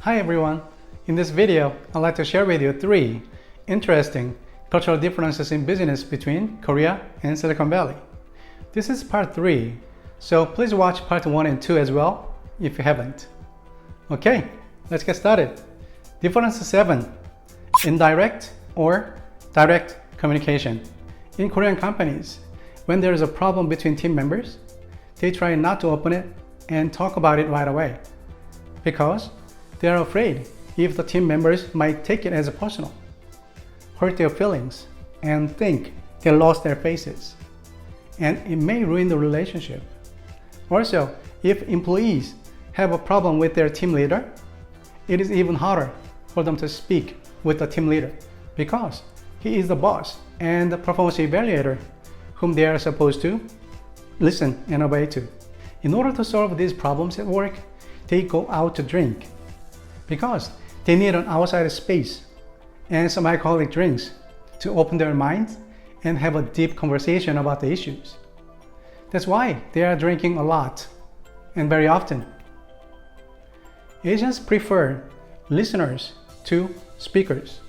Hi everyone! In this video, I'd like to share with you 3 interesting cultural differences in business between Korea and Silicon Valley. This is part 3, so please watch part 1 and 2 as well if you haven't. Okay, let's get started. Difference 7. Indirect or direct communication. In Korean companies, when there is a problem between team members, they try not to open it and talk about it right away because they are afraid if the team members might take it as personal, hurt their feelings, and think they lost their faces. And it may ruin the relationship. Also, if employees have a problem with their team leader, it is even harder for them to speak with the team leader because he is the boss and the performance evaluator whom they are supposed to listen and obey to. In order to solve these problems at work, they go out to drink because they need an outside space and some alcoholic drinks to open their minds and have a deep conversation about the issues. That's why they are drinking a lot and very often. Asians prefer listeners to speakers.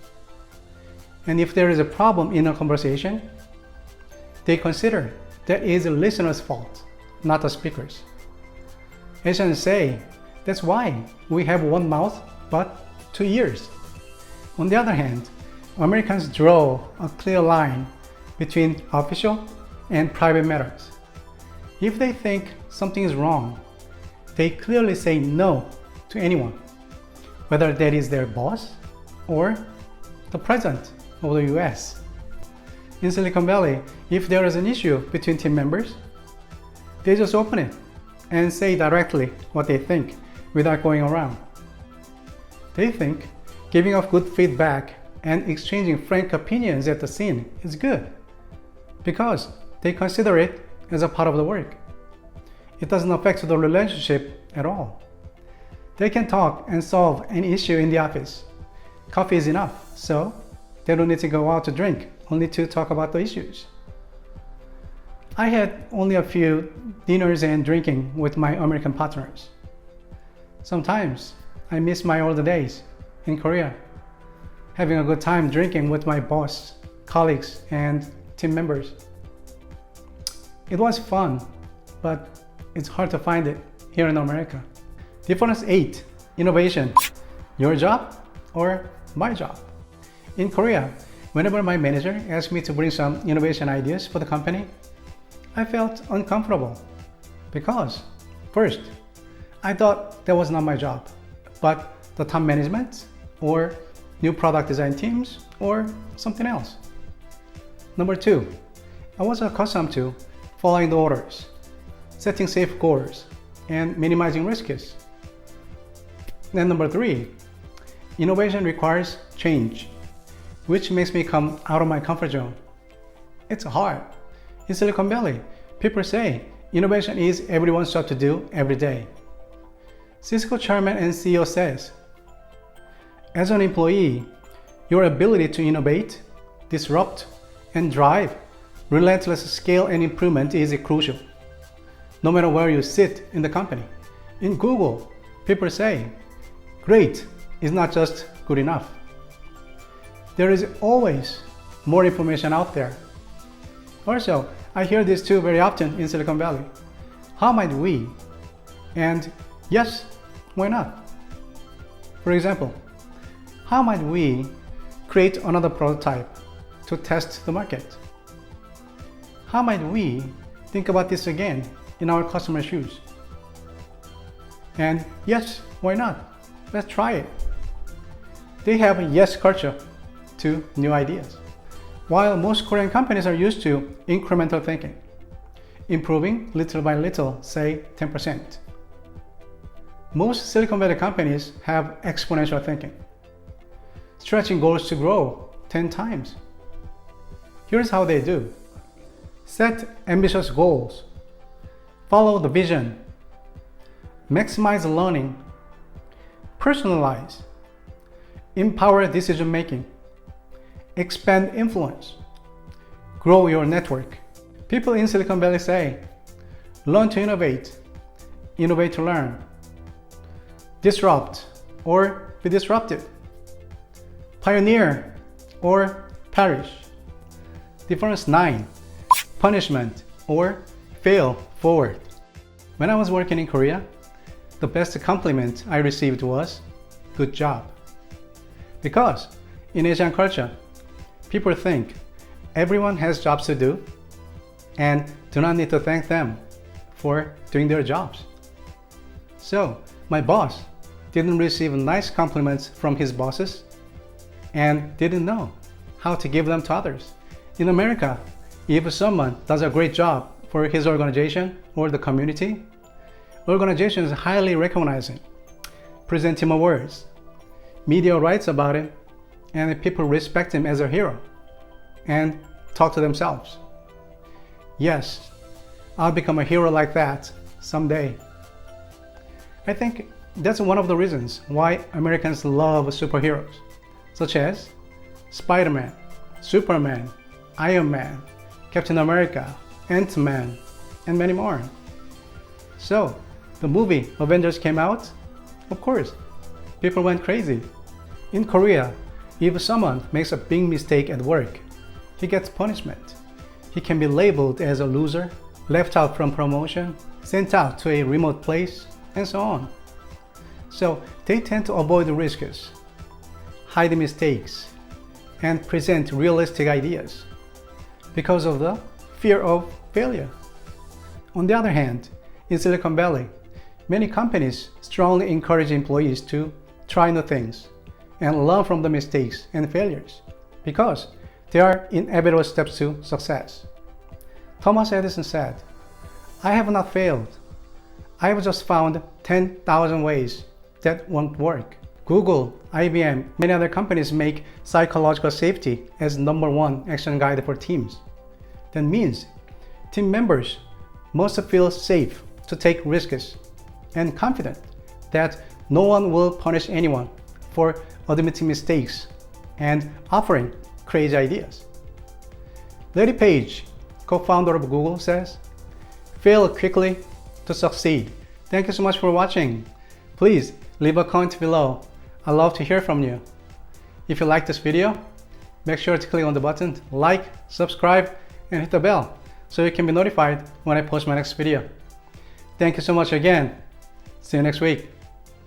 And if there is a problem in a conversation, they consider that it is the listener's fault, not the speaker's. Asians say, that's why we have one mouth but 2 ears. On the other hand, Americans draw a clear line between official and private matters. If they think something is wrong, they clearly say no to anyone, whether that is their boss or the president of the US. In Silicon Valley, if there is an issue between team members, they just open it and say directly what they think without going around. They think giving off good feedback and exchanging frank opinions at the scene is good because they consider it as a part of the work. It doesn't affect the relationship at all. They can talk and solve any issue in the office. Coffee is enough, so they don't need to go out to drink, only to talk about the issues. I had only a few dinners and drinking with my American partners. Sometimes I miss my older days in Korea, having a good time drinking with my boss, colleagues, and team members. It was fun, but it's hard to find it here in America. Difference 8. Innovation. Your job or my job? In Korea, whenever my manager asked me to bring some innovation ideas for the company, I felt uncomfortable because, first, I thought that was not my job, but the top management or new product design teams or something else. Number 2, I was accustomed to following the orders, setting safe goals, and minimizing risks. And number 3, innovation requires change, which makes me come out of my comfort zone. It's hard. In Silicon Valley, people say innovation is everyone's job to do every day. Cisco chairman and CEO says, as an employee, your ability to innovate, disrupt, and drive relentless scale and improvement is crucial, no matter where you sit in the company. In Google, people say, great is not just good enough. There is always more information out there. Also, I hear this too very often in Silicon Valley. How might we? And yes, why not? For example, how might we create another prototype to test the market? How might we think about this again in our customer's shoes? And yes, why not? Let's try it. They have a yes culture to new ideas. While most Korean companies are used to incremental thinking, improving little by little, say 10%. Most Silicon Valley companies have exponential thinking, stretching goals to grow 10 times. Here's how they do. Set ambitious goals, follow the vision, maximize learning, personalize, empower decision making, expand influence, grow your network. People in Silicon Valley say, learn to innovate, innovate to learn, disrupt, or be disrupted. Pioneer or perish. Difference 9. Punishment or fail forward. When I was working in Korea, the best compliment I received was, "Good job." Because in Asian culture, people think everyone has jobs to do and do not need to thank them for doing their jobs. So my boss didn't receive nice compliments from his bosses and didn't know how to give them to others. In America, if someone does a great job for his organization or the community, organizations highly recognize him, present him awards, media writes about him, and people respect him as a hero and talk to themselves. Yes, I'll become a hero like that someday. I think that's one of the reasons why Americans love superheroes, such as Spider-Man, Superman, Iron Man, Captain America, Ant-Man, and many more. So, the movie Avengers came out, of course, people went crazy. In Korea, if someone makes a big mistake at work, he gets punishment. He can be labeled as a loser, left out from promotion, sent out to a remote place, and so on. So they tend to avoid risks, hide mistakes, and present realistic ideas because of the fear of failure. On the other hand, in Silicon Valley, many companies strongly encourage employees to try new things and learn from the mistakes and failures because they are inevitable steps to success. Thomas Edison said, "I have not failed. I have just found 10,000 ways that won't work." Google, IBM, many other companies make psychological safety as #1 action guide for teams. That means team members must feel safe to take risks and confident that no one will punish anyone for admitting mistakes and offering crazy ideas. Larry Page, co-founder of Google, says, "Fail quickly to succeed." Thank you so much for watching. Please leave a comment below. I'd love to hear from you. If you like this video, make sure to click on the button, like, subscribe, and hit the bell so you can be notified when I post my next video. Thank you so much again. See you next week.